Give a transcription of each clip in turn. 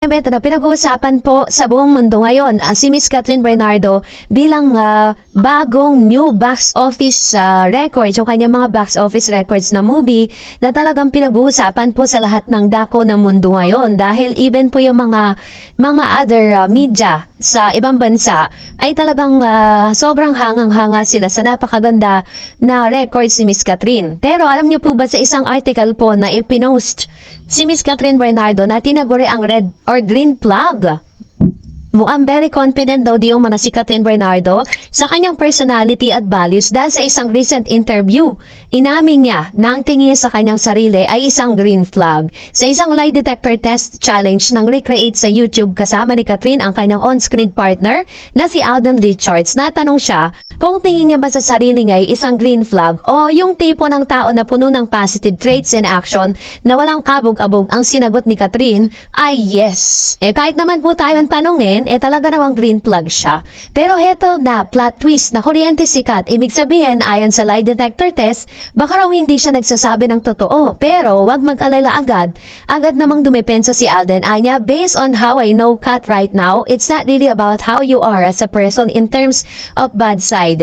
Ito na pinag-uusapan po sa buong mundo ngayon si Miss Kathryn Bernardo bilang bagong new box office records o kanyang mga box office records na movie na talagang pinag-uusapan po sa lahat ng dako ng mundo ngayon dahil even po yung mga other media sa ibang bansa ay talagang sobrang hangang-hanga sila sa napakaganda na records ni Miss Kathryn. Pero alam niyo po ba sa isang article po na ipinost si Miss Kathryn Bernardo na tinaguri ang red or green flag. Mukhang very confident daw di umano si Kathryn Bernardo sa kanyang personality at values dahil sa isang recent interview. Inamin niya na ang tingin sa kanyang sarili ay isang green flag. Sa isang lie detector test challenge nang recreate sa YouTube kasama ni Kathryn ang kanyang on-screen partner na si Alden Richards, natanong siya kung tingin niya ba sa sarili niya ay isang green flag o yung tipo ng tao na puno ng positive traits and action na walang kabog-abog. Ang sinagot ni Kathryn ay yes. Kahit naman po tayong tanungin, talaga namang green flag siya. Pero heto na plot twist na kuryente sikat. Ibig sabihin, ayon sa lie detector test, baka raw hindi siya nagsasabi ng totoo. Pero wag mag-alala agad. Agad namang dumepensa si Alden. Anya, based on how I know Kat right now, it's not really about how you are as a person in terms of bad side.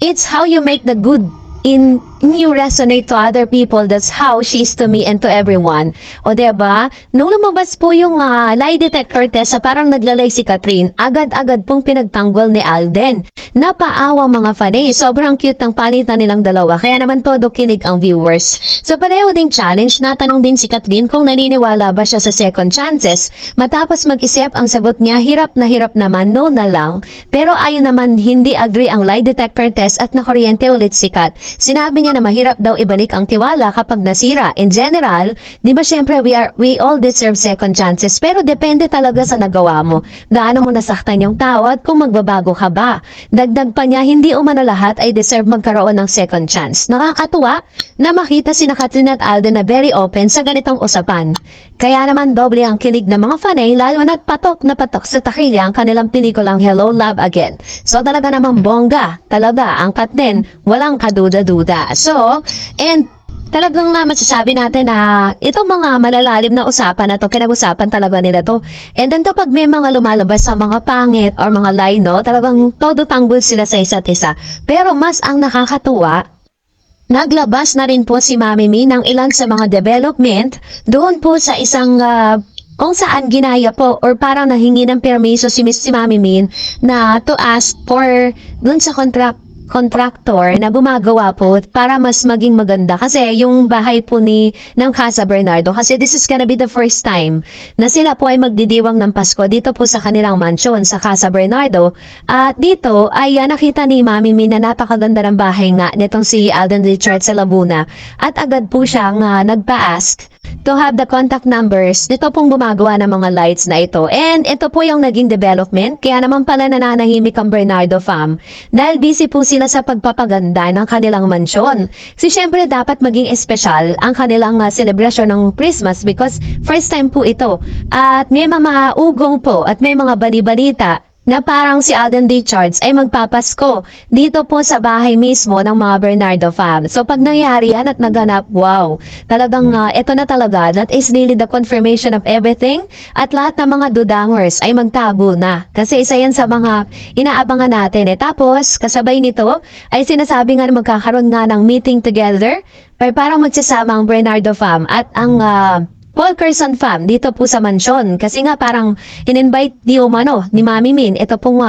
It's how you make the good in you resonate to other people. That's how she is to me and to everyone. O diba? Nung lumabas po yung lie detector test parang naglalay si Kathryn, agad-agad pong pinagtanggol ni Alden. Napaawa mga fanay. Sobrang cute ng palitan nilang dalawa. Kaya naman todo kinig ang viewers. So pareho ding challenge, natanong din si Kathryn kung naniniwala ba siya sa second chances. Matapos mag-isip, ang sagot niya, hirap naman, no na lang. Pero ayon naman, hindi agree ang lie detector test at nakuryente ulit si Kat. Sinabi niya na mahirap daw ibalik ang tiwala kapag nasira. In general, di ba syempre we all deserve second chances, pero depende talaga sa nagawa mo. Gaano mo nasaktan yung tao at kung magbabago ka ba. Dagdag pa niya, hindi umano lahat ay deserve magkaroon ng second chance. Nakakatuwa na makita si Kathryn at Alden na very open sa ganitong usapan. Kaya naman doble ang kilig ng mga fanay, lalo na't patok na patok sa takilya ang kanilang pelikulang Hello Love Again. So talaga namang bongga, talaga ang Kathryn, walang kaduda-duda. So, and talagang masasabi natin na itong mga malalalim na usapan na to, pinag-usapan talaga nila to. And then kapag may mga lumalabas sa mga pangit or mga lie, no, talagang todo tanggol sila sa isa't isa. Pero mas ang nakakatuwa, naglabas na rin po si Mami Min ng ilan sa mga development doon po sa isang kung saan ginaya po or parang nahingi ng permiso si Mami Min na to ask for doon sa contractor na gumagawa po para mas maging maganda kasi yung bahay po ng Casa Bernardo, kasi this is gonna be the first time na sila po ay magdidiwang ng Pasko dito po sa kanilang mansion sa Casa Bernardo. At dito ay nakita ni Mami Min na napakaganda ng bahay nga nitong si Alden Richards sa Laguna at agad po siyang nagpa-ask to have the contact numbers nito pong gumagawa ng mga lights na ito. And ito po yung naging development, kaya naman pala nananahimik ang Bernardo fam dahil busy po sila sa pagpapaganda ng kanilang mansyon. Kasi syempre dapat maging espesyal ang kanilang celebration ng Christmas because first time po ito. At may mga ugong po at may mga bali-balita na parang si Alden Richards ay magpapasko dito po sa bahay mismo ng mga Bernardo fam. So pag nangyari yan at naganap, wow, talagang ito na talaga, that is really the confirmation of everything at lahat ng mga dudangers ay magtabo na. Kasi isa yan sa mga inaabangan natin. Tapos kasabay nito ay sinasabi nga na magkakaroon nga ng meeting together ay parang magsasama ang Bernardo fam at ang Fulkerson fam dito po sa mansyon kasi nga parang in-invite di umano ni Mami Min ito pong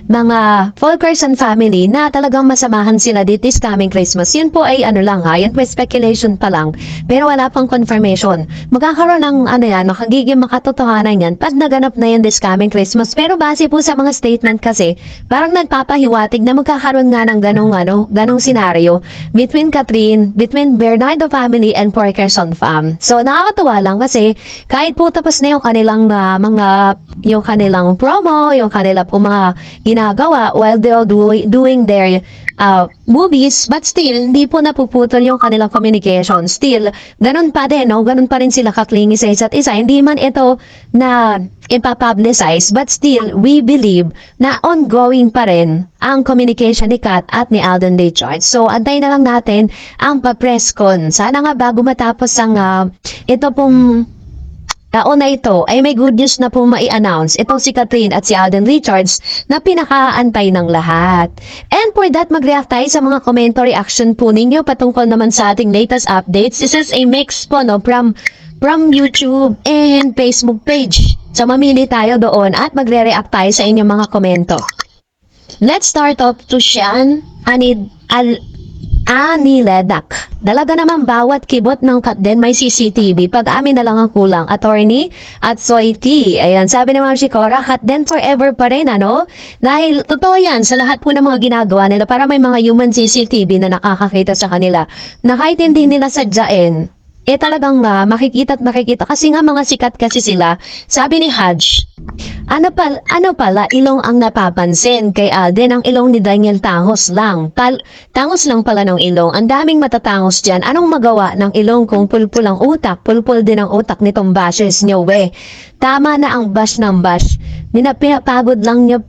mga Fulkerson family na talagang masamahan sila dito this coming Christmas. Yun po ay ano lang yan po speculation pa lang pero wala pang confirmation. Magkakaroon ng nakagiging makatotohanan yan pag naganap na yan this coming Christmas. Pero base po sa mga statement kasi parang nagpapahiwatig na magkakaroon nga ng ganong senaryo between Kathryn, between Bernardo family and Fulkerson fam. So nakakatuwa lang kasi kahit po tapos na yung kanilang yung kanilang promo, yung kanila po mga ginagawa while they're doing their movies, but still hindi po napuputol yung kanilang communication. Still, ganun pa din, ganun pa rin sila kaklingi sa isa't isa. Hindi man ito na ipapublicize, but still, we believe na ongoing pa rin ang communication ni Kat at ni Alden Richards. So, antay na lang natin ang pa-press con. Sana nga bago matapos ang ito pong taon na ito ay may good news na po mai-announce itong si Catherine at si Alden Richards na pinakaantay ng lahat. And for that, mag-react tayo sa mga komento reaction po ninyo patungkol naman sa ating latest updates. This is a mix po no, from YouTube and Facebook page. So mamili tayo doon at magre-react tayo sa inyong mga komento. Let's start off to Sean Aniledak. Dalaga naman bawat kibot ng Katden may CCTV. Pag-amin na lang ang kulang. Attorney at Soy T. Ayan, sabi ni Ma'am Shikora, Katden forever pa rin, ano? Dahil totoo yan sa lahat po ng mga ginagawa nila para may mga human CCTV na nakakakita sa kanila na kahit hindi nila sadyain, talagang makikita at makikita kasi nga mga sikat kasi sila. Sabi ni Haj, ano pala ilong ang napapansin kay Alden, ang ilong ni Daniel tangos lang. Tangos lang pala ng ilong. Ang daming matatangos dyan. Anong magawa ng ilong kung pulpul ang utak? Pulpul din ang utak nitong bashers nyo, we. Tama na ang bash ng bash. Pinapagod lang nyo.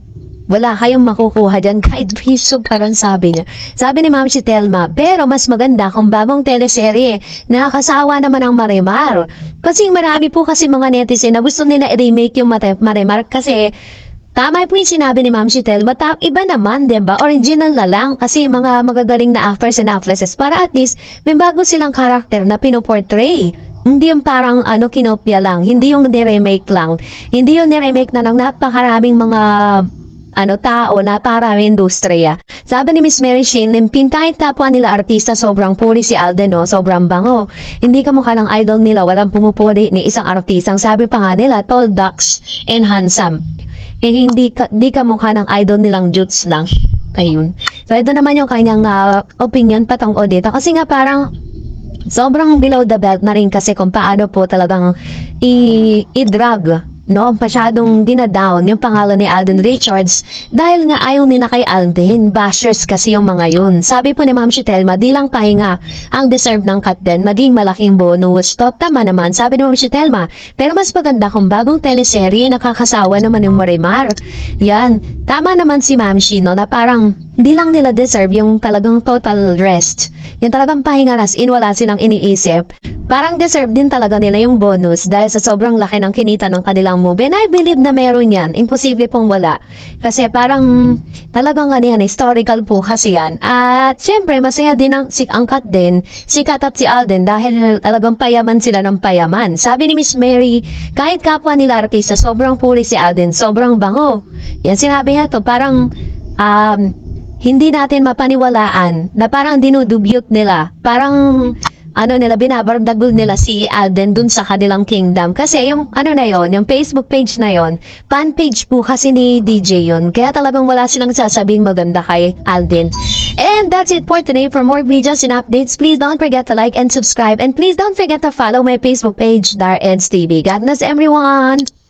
Wala kayong makukuha dyan kahit piso, parang sabi niya. Sabi ni Ma'am si Telma, pero mas maganda kung bagong teleserye. Nakakasawa naman ang Marimar. Kasi marami po kasi mga netizen na gusto nila i-remake yung Marimar kasi tama po yung sinabi ni Ma'am si Telma. Iba naman, diba? Original na lang kasi mga magagaling na actors and actresses para at least may bago silang karakter na pinoportray. Hindi yung parang kinopya lang. Hindi yung ni-remake lang. Hindi yung ni-remake na lang napakaraming mga tao na para industriya. Sabi ni Miss Mary Shane, kahit tapwa nila artista, sobrang puri si Alden, no? Sobrang bango. Hindi ka mukha ng idol nila, walang pumupuri ni isang artistang sabi pa nga nila, tall, ducks, and handsome. Hindi ka mukha ng idol nilang Jutes lang. Ayun. So, ito naman yung kanyang opinion patungkol dito. Kasi nga parang sobrang below the belt na rin kasi kung paano po talagang i-drag, no, masyadong dinadown yung pangalan ni Alden Richards dahil nga ayaw nila kay Alden. Bashers kasi yung mga yun. Sabi po ni Ma'am Shitelma, di lang pahinga ang deserve ng Katden, maging malaking bonus. Top, tama naman, sabi ni Ma'am Shitelma. Pero mas maganda kung bagong teleserye, nakakasawa naman yung Marimar. Yan, tama naman si Ma'am Shino na parang hindi lang nila deserve yung talagang total rest. Yung talagang pahinga as in wala silang iniisip. Parang deserve din talaga nila yung bonus dahil sa sobrang laki ng kinita ng kanilang movie. And I believe na meron yan. Imposible pong wala. Kasi parang talagang historical po kasi yan. At syempre, masaya din ang angkat din, si Kat at si Alden dahil talagang payaman sila ng payaman. Sabi ni Miss Mary, kahit kapwa nila artista, sobrang puri si Alden, sobrang bango. Yan sinabi niya to, parang hindi natin mapaniwalaan na parang dinudubyot nila. Parang binabardagol nila si Alden dun sa kanilang kingdom. Kasi yung na yon, yung Facebook page na yon, fan page po kasi ni DJ yon. Kaya talagang wala silang sasabing maganda kay Alden. And that's it for today. For more videos and updates, please don't forget to like and subscribe. And please don't forget to follow my Facebook page, Dar Eds TV. God bless everyone!